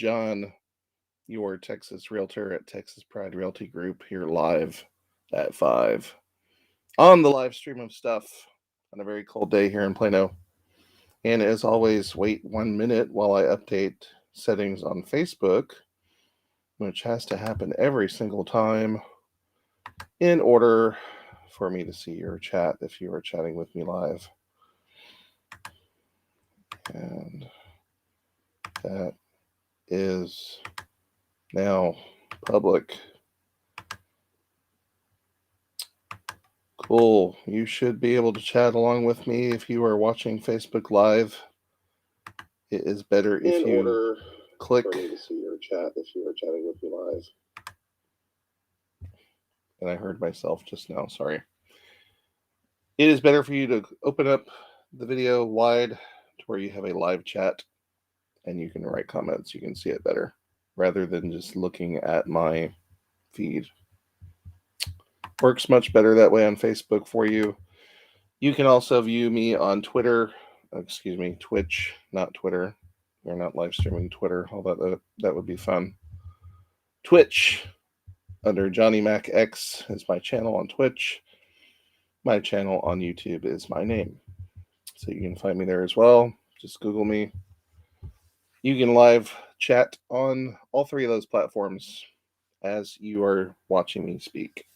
John, your Texas Realtor at Texas Pride Realty Group, here live at 5 on the live stream of stuff on a very cold day here in Plano. And as always, wait 1 minute while I update settings on Facebook, which has to happen every single time in order for me to see your chat if you are chatting with me live. And that is now public. Cool. You should be able to chat along with me if you are watching Facebook Live. It is better if you click. For me to see your chat if you are chatting with me live. And I heard myself just now, sorry. It is better for you to open up the video wide to where you have a live chat and you can write comments. You can see it better rather than just looking at my feed. Works much better that way on Facebook for you. You can also view me on Twitch, not Twitter. We're not live streaming Twitter, although that would be fun. Twitch, under Johnny Mac X is my channel on Twitch. My channel on YouTube is my name. So you can find me there as well. Just Google me. You can live chat on all three of those platforms as you are watching me speak.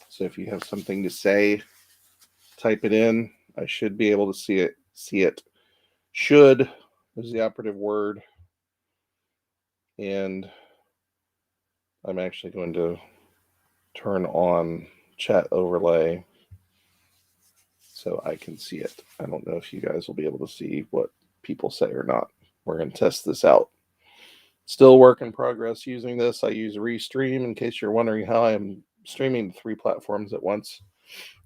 So if you have something to say, type it in. I should be able to see it. Should is the operative word. And I'm actually going to turn on chat overlay so I can see it. I don't know if you guys will be able to see what people say or not. We're going to test this out. Still work in progress using this. I use Restream in case you're wondering how I'm streaming to 3 platforms at once.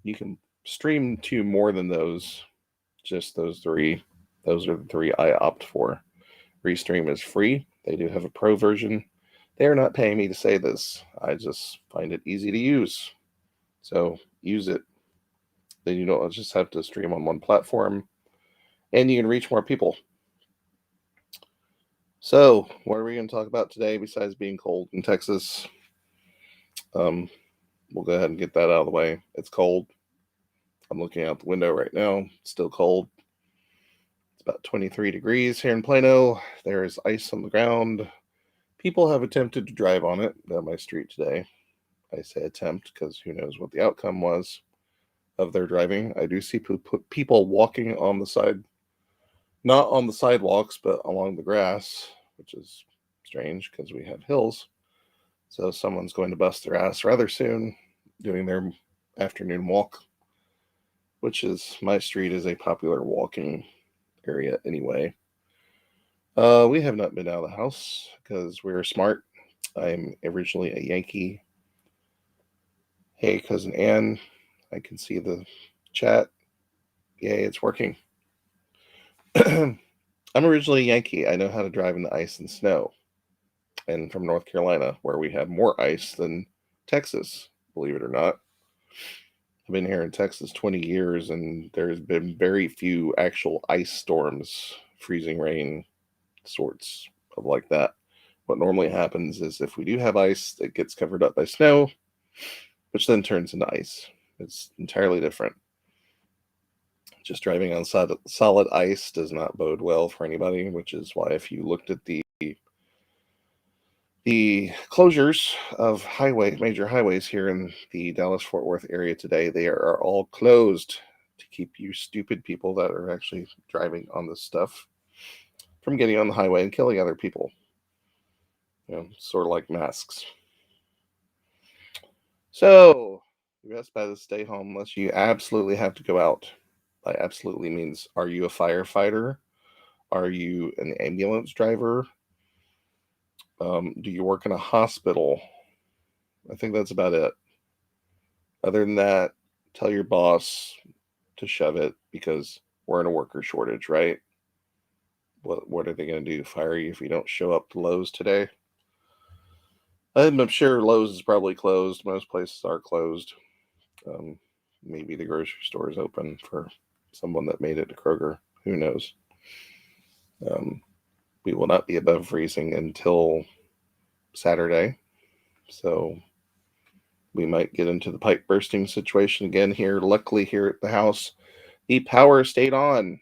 You can stream to more than those, just those 3. Those are the 3 I opt for. Restream is free. They do have a pro version. They are not paying me to say this. I just find it easy to use. So use it. Then you don't just have to stream on one platform and you can reach more people. So what are we going to talk about today besides being cold in Texas? We'll go ahead and get that out of the way. It's cold. I'm looking out the window right now. It's still cold. It's about 23 degrees here in Plano. There is ice on the ground. People have attempted to drive on it down my street today. I say attempt because who knows what the outcome was of their driving. I do see people walking on the side, not on the sidewalks, but along the grass, which is strange because we have hills. So someone's going to bust their ass rather soon doing their afternoon walk, which is, my street is a popular walking area anyway. We have not been out of the house because we're smart. I'm originally a Yankee. Hey, Cousin Ann, I can see the chat. Yay, it's working. I'm originally a Yankee. I know how to drive in the ice and snow. And from North Carolina, where we have more ice than Texas, believe it or not. I've been here in Texas 20 years, and there's been very few actual ice storms, freezing rain, sorts of like that. What normally happens is if we do have ice, it gets covered up by snow, which then turns into ice. It's entirely different. Just driving on solid ice does not bode well for anybody, which is why if you looked at the closures of major highways here in the Dallas-Fort Worth area today, they are all closed to keep you stupid people that are actually driving on this stuff from getting on the highway and killing other people. Sort of like masks. So, your best bet is stay home unless you absolutely have to go out. By absolutely means, are you a firefighter? Are you an ambulance driver? Do you work in a hospital? I think that's about it. Other than that, tell your boss to shove it because we're in a worker shortage, right? What are they going to do? Fire you if you don't show up to Lowe's today? I'm sure Lowe's is probably closed. Most places are closed. Maybe the grocery store is open for someone that made it to Kroger. Who knows? we will not be above freezing until Saturday. So we might get into the pipe bursting situation again here. Luckily, here at the house, the power stayed on.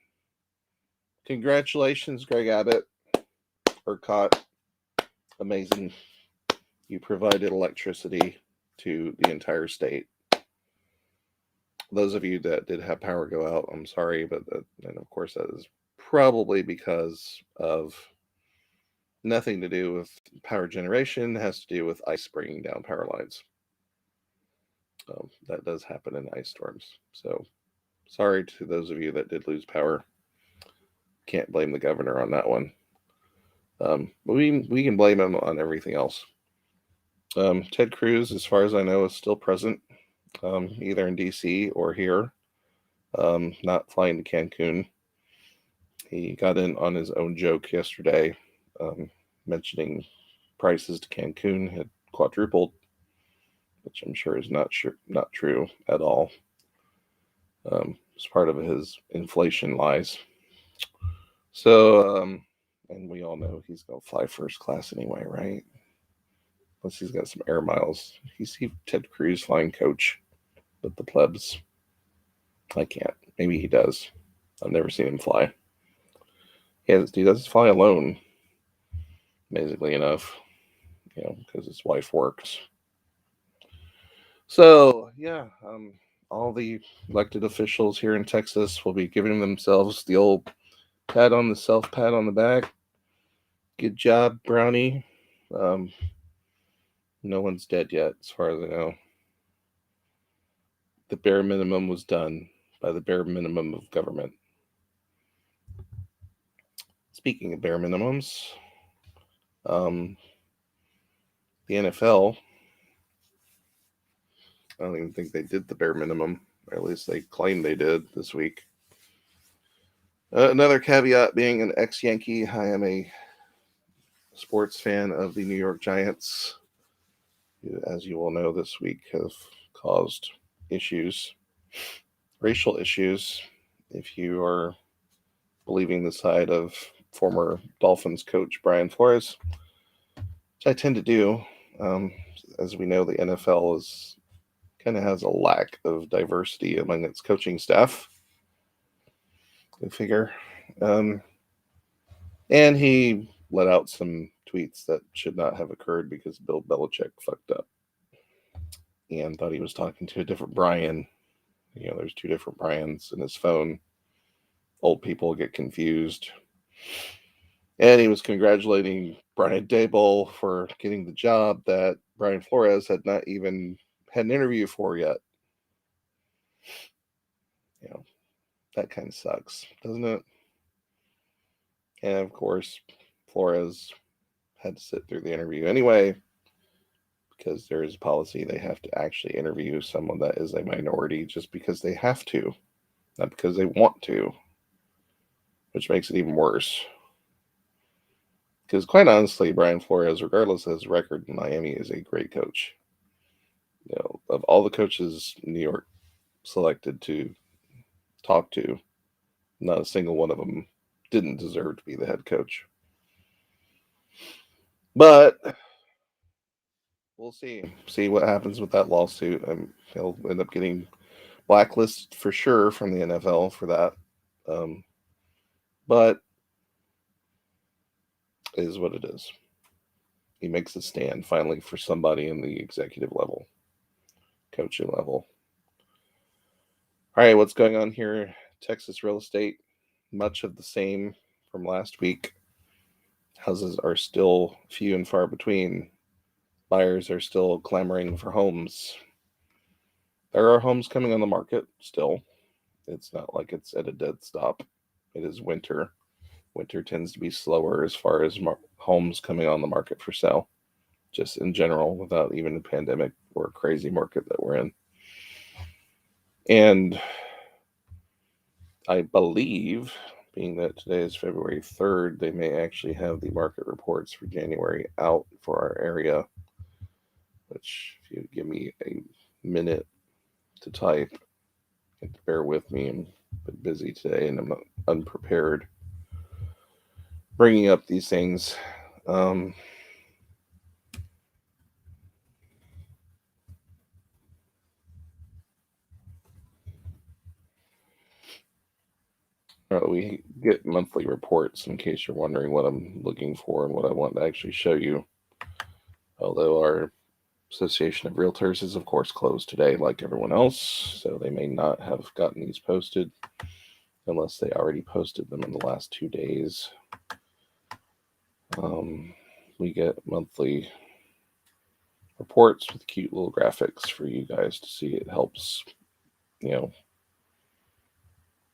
Congratulations, Greg Abbott. ERCOT. Amazing. You provided electricity to the entire state. Those of you that did have power go out, I'm sorry, but and of course that is probably because of nothing to do with power generation. It has to do with ice bringing down power lines. That does happen in ice storms. So sorry to those of you that did lose power. Can't blame the governor on that one. But we can blame him on everything else. Ted Cruz, as far as I know, is still present, either in D.C. or here, not flying to Cancun. He got in on his own joke yesterday, mentioning prices to Cancun had quadrupled, which I'm sure is not true at all. It's part of his inflation lies. So, and we all know he's going to fly first class anyway, right? Unless he's got some air miles. You see Ted Cruz flying coach with the plebs. I can't. Maybe he does. I've never seen him fly. He does fly alone, amazingly enough, because his wife works. So, yeah, all the elected officials here in Texas will be giving themselves the old pat on the back. Good job, Brownie. No one's dead yet, as far as I know. The bare minimum was done by the bare minimum of government. Speaking of bare minimums, the NFL, I don't even think they did the bare minimum, or at least they claimed they did this week. Another caveat, being an ex-Yankee, I am a sports fan of the New York Giants, who, as you will know, this week have caused issues, racial issues, if you are believing the side of former Dolphins coach Brian Flores, which I tend to do. As we know, the NFL kind of has a lack of diversity among its coaching staff. Go figure. And he let out some tweets that should not have occurred because Bill Belichick fucked up and thought he was talking to a different Brian. There's two different Brians in his phone. Old people get confused. And he was congratulating Brian Daboll for getting the job that Brian Flores had not even had an interview for yet. That kind of sucks, doesn't it? And of course, Flores had to sit through the interview anyway, because there is a policy they have to actually interview someone that is a minority just because they have to, not because they want to, which makes it even worse. Because quite honestly, Brian Flores, regardless of his record in Miami, is a great coach. Of all the coaches New York selected to talk to, not a single one of them didn't deserve to be the head coach. But we'll see what happens with that lawsuit. He'll end up getting blacklisted for sure from the NFL for that. But it is what it is. He makes a stand finally for somebody in the executive level, coaching level. All right, what's going on here? Texas real estate, much of the same from last week. Houses are still few and far between. Buyers are still clamoring for homes. There are homes coming on the market still. It's not like it's at a dead stop. It is winter. Winter tends to be slower as far as homes coming on the market for sale, just in general, without even a pandemic or a crazy market that we're in. And I believe, being that today is February 3rd, they may actually have the market reports for January out for our area, which, if you give me a minute to type, and to bear with me, I'm a bit busy today and I'm not unprepared. bringing up these things. We get monthly reports in case you're wondering what I'm looking for and what I want to actually show you. Although our Association of Realtors is, of course, closed today like everyone else, so they may not have gotten these posted unless they already posted them in the last 2 days. We get monthly reports with cute little graphics for you guys to see. It helps,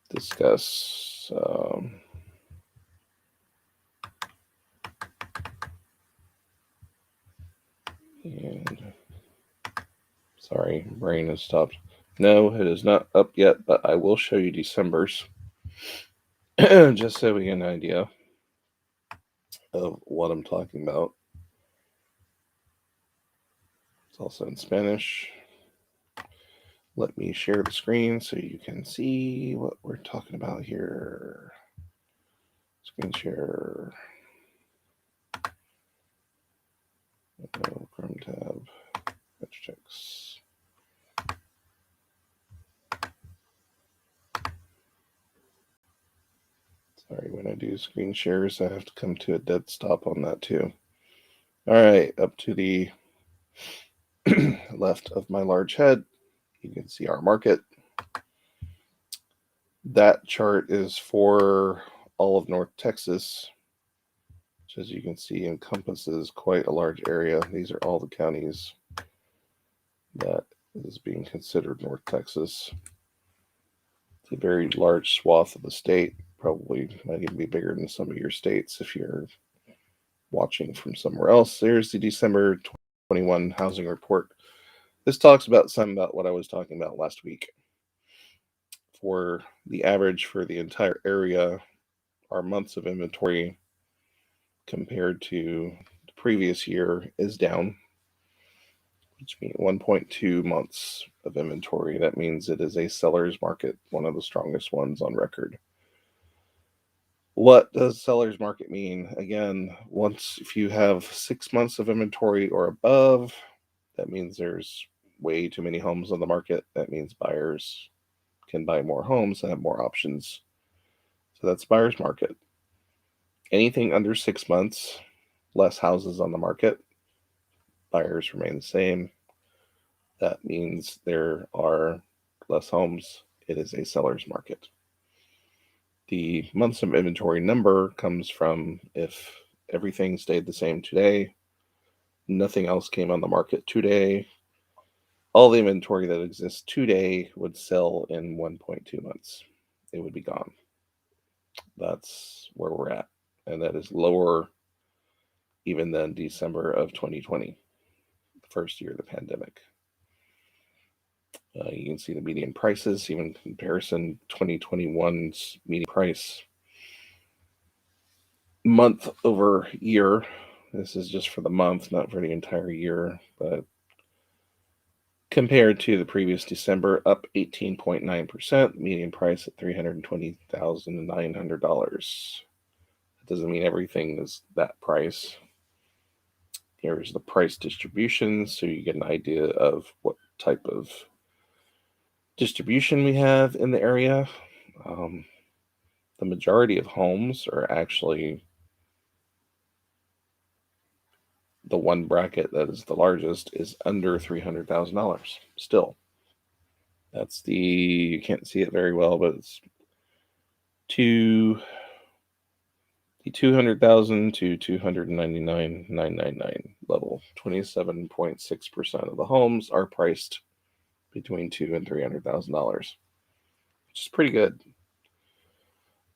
discuss. And sorry, brain has stopped. No, it is not up yet, but I will show you December's just so we get an idea of what I'm talking about. It's also in Spanish. Let me share the screen so you can see what we're talking about here. Screen share. Chrome tab. Match checks. Sorry, when I do screen shares, I have to come to a dead stop on that too. All right, up to the left of my large head, you can see our market. That chart is for all of North Texas, which, as you can see, encompasses quite a large area. These are all the counties that is being considered North Texas. It's a very large swath of the state. Probably might even be bigger than some of your states if you're watching from somewhere else. There's the December 2021 housing report. This talks about what I was talking about last week. For the average for the entire area, our months of inventory compared to the previous year is down, which means 1.2 months of inventory. That means it is a seller's market, one of the strongest ones on record. What does seller's market mean? Again, if you have 6 months of inventory or above, that means there's way too many homes on the market. That means buyers can buy more homes and have more options. So that's buyer's market. Anything under 6 months, less houses on the market, buyers remain the same. That means there are less homes. It is a seller's market. The months of inventory number comes from if everything stayed the same today, nothing else came on the market today, all the inventory that exists today would sell in 1.2 months. It would be gone. That's where we're at. And that is lower even than December of 2020, the first year of the pandemic. You can see the median prices, even in comparison, 2021's median price month over year. This is just for the month, not for the entire year, but compared to the previous December, up 18.9%, median price at $320,900. That doesn't mean everything is that price. Here's the price distribution, so you get an idea of what type of distribution we have in the area. The majority of homes are actually the one bracket that is the largest is under $300,000 still. That's you can't see it very well, but it's the 200,000 to 299,999 level. 27.6% of the homes are priced between $200,000 and $300,000, which is pretty good.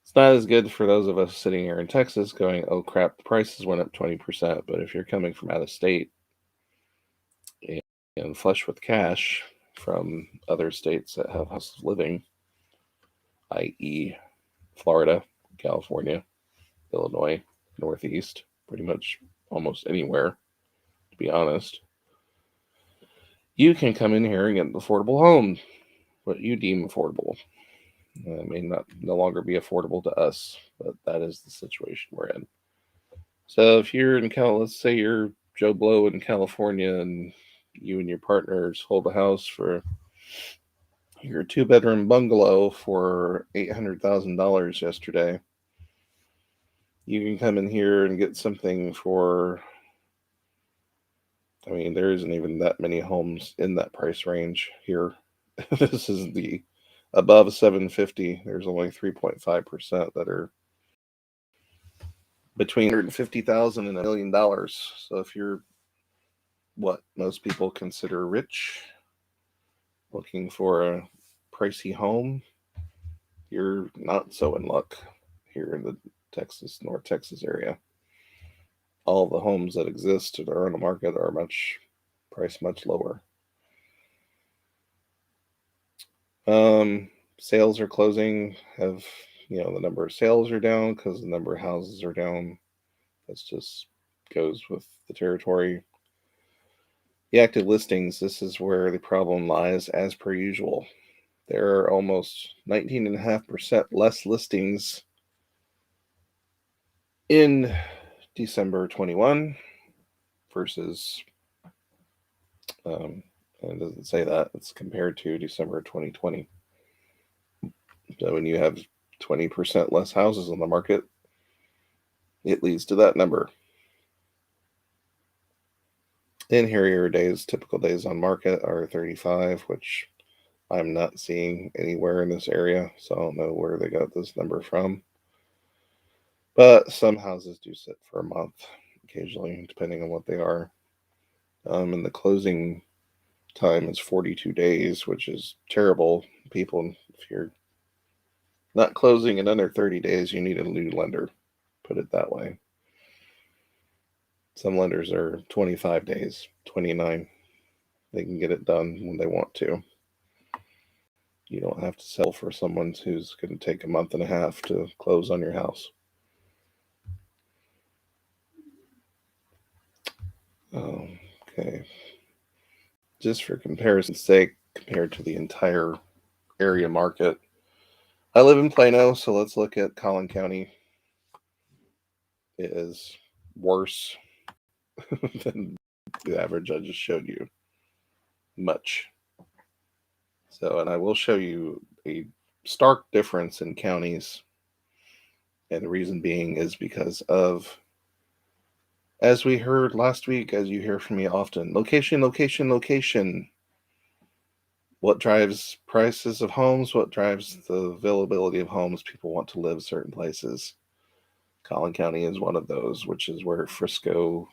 It's not as good for those of us sitting here in Texas going, oh crap, the prices went up 20%. But if you're coming from out of state and flush with cash from other states that have houses of living, i.e. Florida, California, Illinois, Northeast, pretty much almost anywhere, to be honest, you can come in here and get an affordable home, what you deem affordable. It may no longer be affordable to us, but that is the situation we're in. So if you're in let's say you're Joe Blow in California, and you and your partners hold a house for your 2-bedroom bungalow for $800,000 yesterday. You can come in here and get something for, I mean, there isn't even that many homes in that price range here. This is the above 750. There's only 3.5% that are between 150,000 and $1 million. So if you're what most people consider rich, looking for a pricey home, you're not so in luck here in the North Texas area. All the homes that exist that are on the market are priced much lower. Sales are closing. The number of sales are down because the number of houses are down. That's just goes with the territory. The active listings, this is where the problem lies, as per usual. There are almost 19.5% less listings in December 21 versus, and it doesn't say that, it's compared to December 2020. So when you have 20% less houses on the market, it leads to that number. And here your days, typical days on market are 35, which I'm not seeing anywhere in this area, so I don't know where they got this number from. But some houses do sit for a month, occasionally, depending on what they are. And the closing time is 42 days, which is terrible. People, if you're not closing in under 30 days, you need a new lender, put it that way. Some lenders are 25 days, 29. They can get it done when they want to. You don't have to sell for someone who's going to take a month and a half to close on your house. Okay. Just for comparison's sake, compared to the entire area market, I live in Plano, so let's look at Collin County. It is worse than the average I just showed you. Much. So, and I will show you a stark difference in counties. And the reason being is because of, as we heard last week, as you hear from me often, location, location, location. What drives prices of homes? What drives the availability of homes? People want to live certain places. Collin County is one of those, which is where Frisco,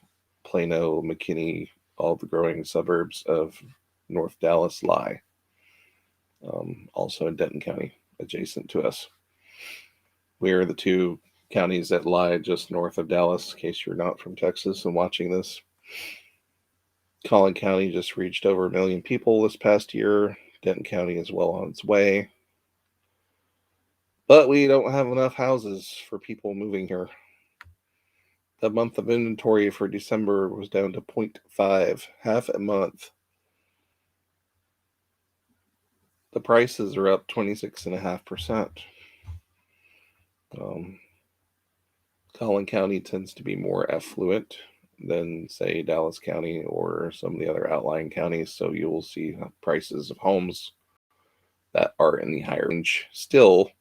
Plano, McKinney, all the growing suburbs of North Dallas lie. Also in Denton County, adjacent to us. We are the two counties that lie just north of Dallas, in case you're not from Texas and watching this. Collin County just reached over 1 million people this past year. Denton County is well on its way. But we don't have enough houses for people moving here. The month of inventory for December was down to 0.5, half a month. The prices are up 26.5%. Collin County tends to be more affluent than, say, Dallas County or some of the other outlying counties, so you will see prices of homes that are in the higher range. Still,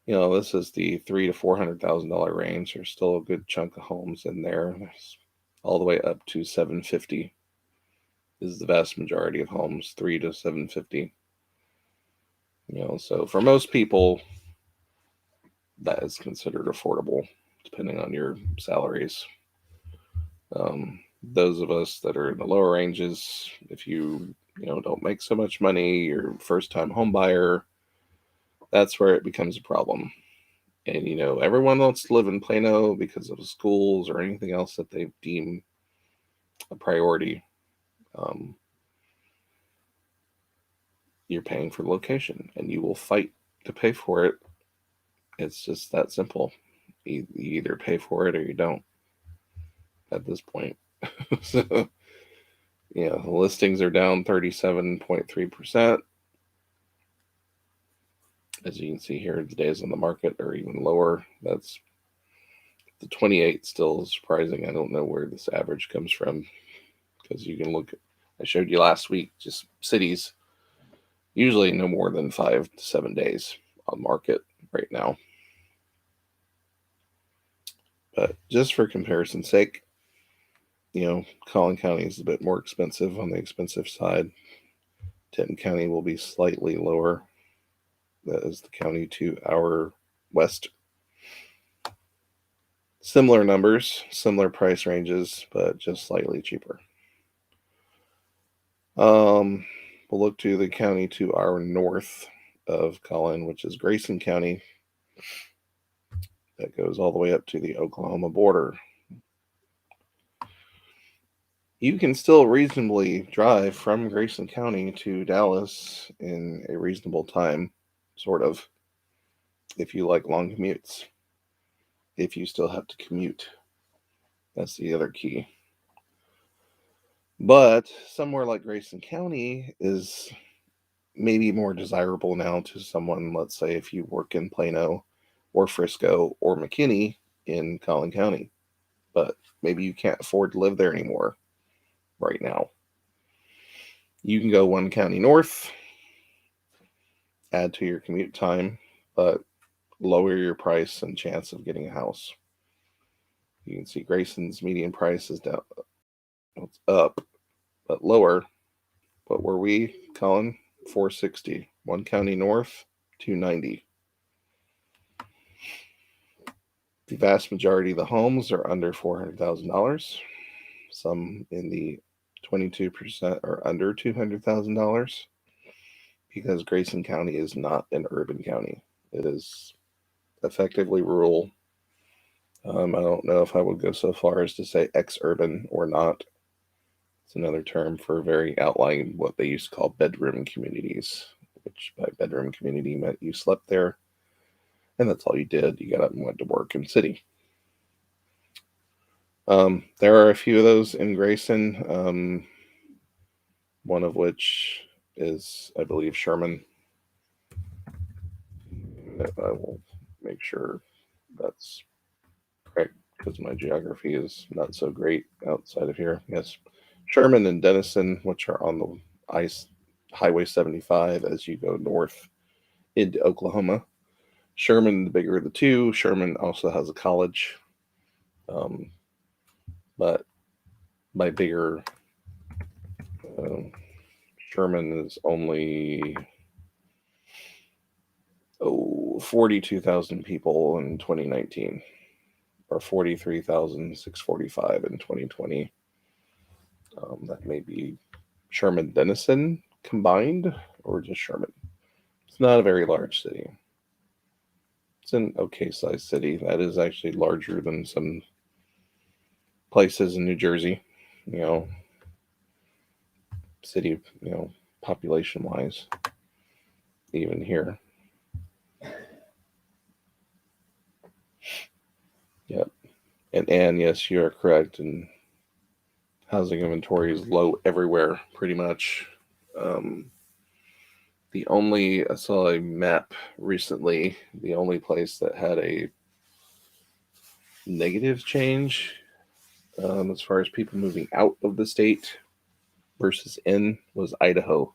this is the $300,000 to $400,000 range. There's still a good chunk of homes in there. There's all the way up to $750,000 is the vast majority of homes, $300,000 to $750,000. So for most people, that is considered affordable, depending on your salaries. Those of us that are in the lower ranges, if you don't make so much money, you're first-time home buyer, that's where it becomes a problem. And everyone wants to live in Plano because of schools or anything else that they deem a priority. You're paying for the location, and you will fight to pay for it. It's just that simple. You either pay for it or you don't at this point. So, the listings are down 37.3%. As you can see here, the days on the market are even lower. That's the 28 still is surprising. I don't know where this average comes from, because you can look, I showed you last week, just cities, usually no more than 5 to 7 days on market right now. But just for comparison's sake, Collin County is a bit more expensive, on the expensive side. Denton County will be slightly lower. That is the county to our west. Similar numbers, similar price ranges, but just slightly cheaper. We'll look to the county to our north of Collin, which is Grayson County. That goes all the way up to the Oklahoma border. You can still reasonably drive from Grayson County to Dallas in a reasonable time, sort of, if you like long commutes. If you still have to commute, that's the other key. But somewhere like Grayson County is maybe more desirable now to someone, let's say, if you work in Plano or Frisco or McKinney in Collin County, but maybe you can't afford to live there anymore right now. You can go one county north, add to your commute time, but lower your price and chance of getting a house. You can see Grayson's median price is down, it's up, but lower. But where we, Collin, 460. One county north, 290. The vast majority of the homes are under $400,000. Some in the 22% are under $200,000, because Grayson County is not an urban county. It is effectively rural. I don't know if I would go so far as to say ex-urban or not. It's another term for very outlying, what they used to call bedroom communities, which by bedroom community meant you slept there and that's all you did. You got up and went to work in the city. There are a few of those in Grayson, one of which is, I believe, Sherman. I will make sure that's correct, because my geography is not so great outside of here. Yes, Sherman and Denison, which are on the Highway 75 as you go north into Oklahoma. Sherman, the bigger of the two. Sherman also has a college, but by bigger, Sherman is only 42,000 people in 2019, or 43,645 in 2020. That may be Sherman Denison combined, or just Sherman. It's not a very large city. It's an okay sized city. That is actually larger than some places in New Jersey, city, population wise, even here. Yep. And yes, you are correct. And housing inventory is low everywhere, pretty much. I saw a map recently. The only place that had a negative change as far as people moving out of the state versus in was Idaho.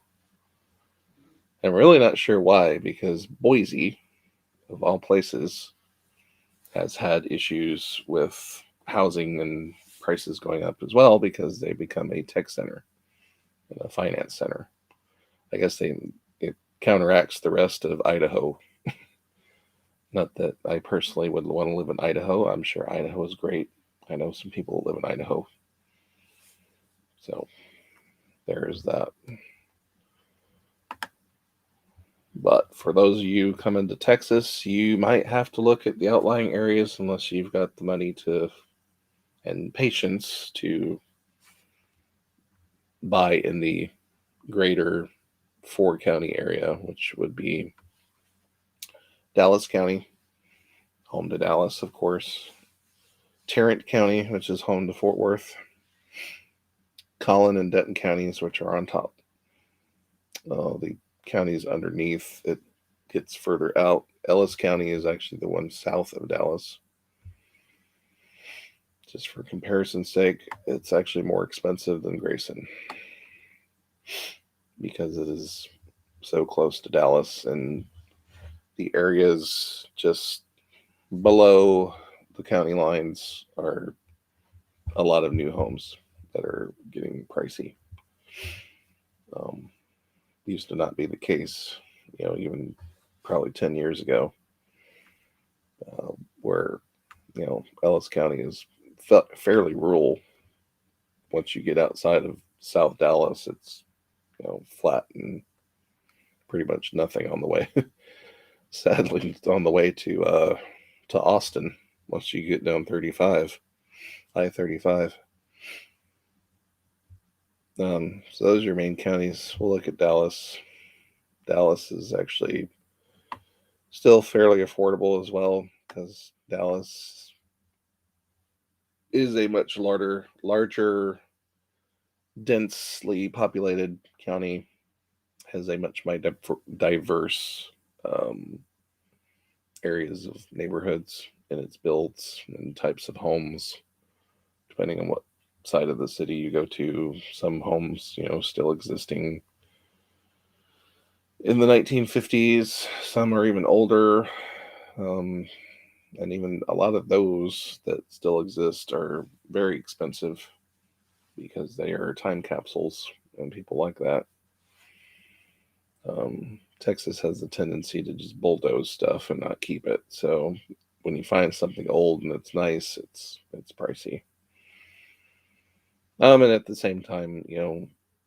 I'm really not sure why, because Boise, of all places, has had issues with housing and prices going up as well, because they become a tech center and a finance center. I guess it counteracts the rest of Idaho. Not that I personally would want to live in Idaho. I'm sure Idaho is great. I know some people who live in Idaho. So there's that. But for those of you coming to Texas, you might have to look at the outlying areas unless you've got the money and patience to buy in the greater 4-county area, which would be Dallas County, home to Dallas, of course, Tarrant County, which is home to Fort Worth, Collin and Denton counties, which are on top. The counties underneath it, gets further out. Ellis County is actually the one south of Dallas. Just for comparison's sake, it's actually more expensive than Grayson because it is so close to Dallas, and the areas just below the county lines are a lot of new homes that are getting pricey. Used to not be the case, even probably 10 years ago, where, Ellis County is fairly rural. Once you get outside of South Dallas, it's, flat and pretty much nothing on the way. Sadly, it's on the way to Austin once you get down I-35. So those are your main counties. We'll look at Dallas. Dallas is actually still fairly affordable as well, because Dallas is a much larger, densely populated county, has a much more diverse areas of neighborhoods in its builds and types of homes, depending on what side of the city you go to. Some homes, still existing in the 1950s. Some are even older. And even a lot of those that still exist are very expensive because they are time capsules and people like that. Texas has a tendency to just bulldoze stuff and not keep it. So when you find something old and it's nice, it's pricey. And at the same time,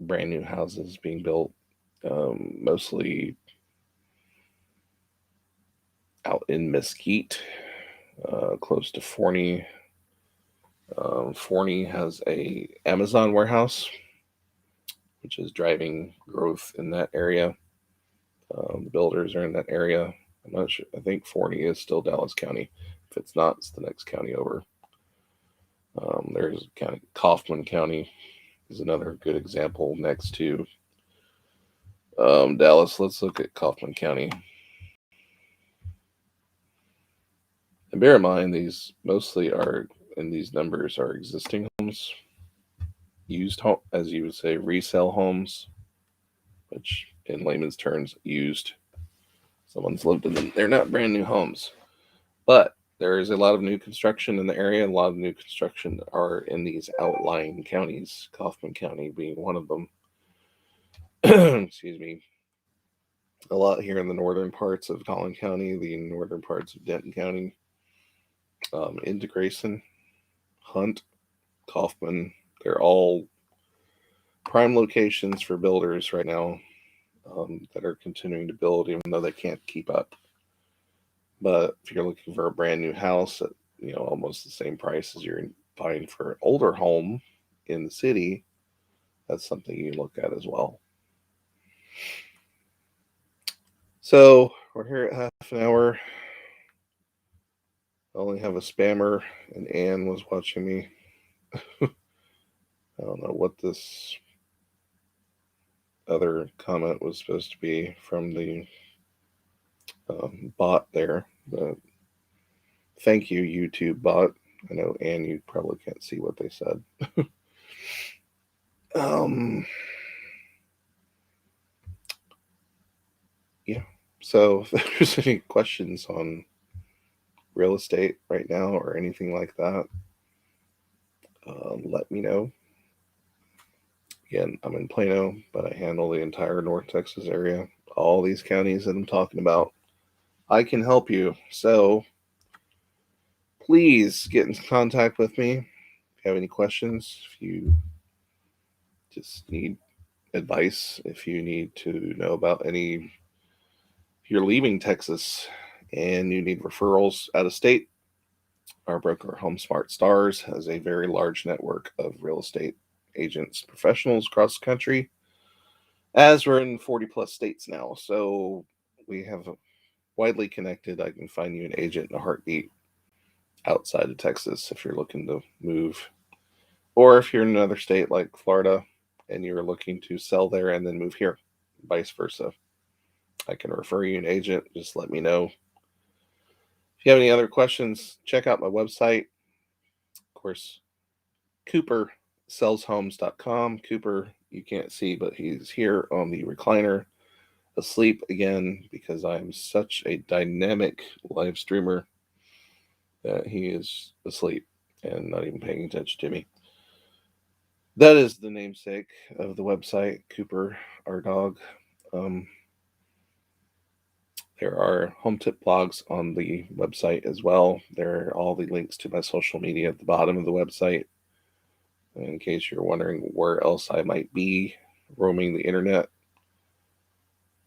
brand new houses being built, mostly out in Mesquite, close to Forney. Forney has a Amazon warehouse, which is driving growth in that area. The builders are in that area. I'm not sure. I think Forney is still Dallas County. If it's not, it's the next county over. There's Kaufman County is another good example next to Dallas. Let's look at Kaufman County. And bear in mind, these mostly are, in these numbers, are existing homes, used home, as you would say, resale homes, which in layman's terms, used. Someone's lived in them. They're not brand new homes, but there is a lot of new construction in the area. A lot of new construction are in these outlying counties, Kaufman County being one of them. Excuse me. A lot here in the northern parts of Collin County, the northern parts of Denton County, into Grayson, Hunt, Kaufman. They're all prime locations for builders right now, that are continuing to build, even though they can't keep up. But if you're looking for a brand new house at almost the same price as you're buying for an older home in the city, that's something you can look at as well. So we're here at half an hour. I only have a spammer, and Anne was watching me. I don't know what this other comment was supposed to be from the bot there. But thank you, YouTube bot. I know, Anne, you probably can't see what they said. Yeah. So if there's any questions on real estate right now or anything like that, let me know. Again, I'm in Plano, but I handle the entire North Texas area. All these counties that I'm talking about, I can help you. So please get in contact with me if you have any questions, if you just need advice, if you need to know about if you're leaving Texas and you need referrals out of state, our broker HomeSmart Stars has a very large network of real estate agents, professionals across the country, as we're in 40 plus states now. So we have widely connected. I can find you an agent in a heartbeat outside of Texas if you're looking to move, or if you're in another state like Florida and you're looking to sell there and then move here, vice versa. I can refer you an agent. Just let me know. If you have any other questions, check out my website. Of course, CooperSellsHomes.com. Cooper, you can't see, but he's here on the recliner, asleep again, because I'm such a dynamic live streamer that he is asleep and not even paying attention to me. That is the namesake of the website, Cooper, our dog. There are home tip blogs on the website as well. There are all the links to my social media at the bottom of the website, in case you're wondering where else I might be roaming the internet.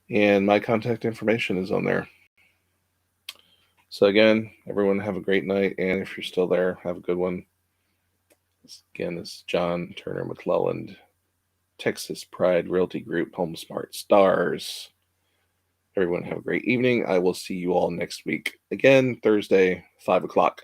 And my contact information is on there. So again, everyone have a great night. And if you're still there, have a good one. Again, this is John Turner-McClelland, Texas Pride Realty Group, Home Smart Stars. Everyone have a great evening. I will see you all next week. Again, Thursday, 5 o'clock.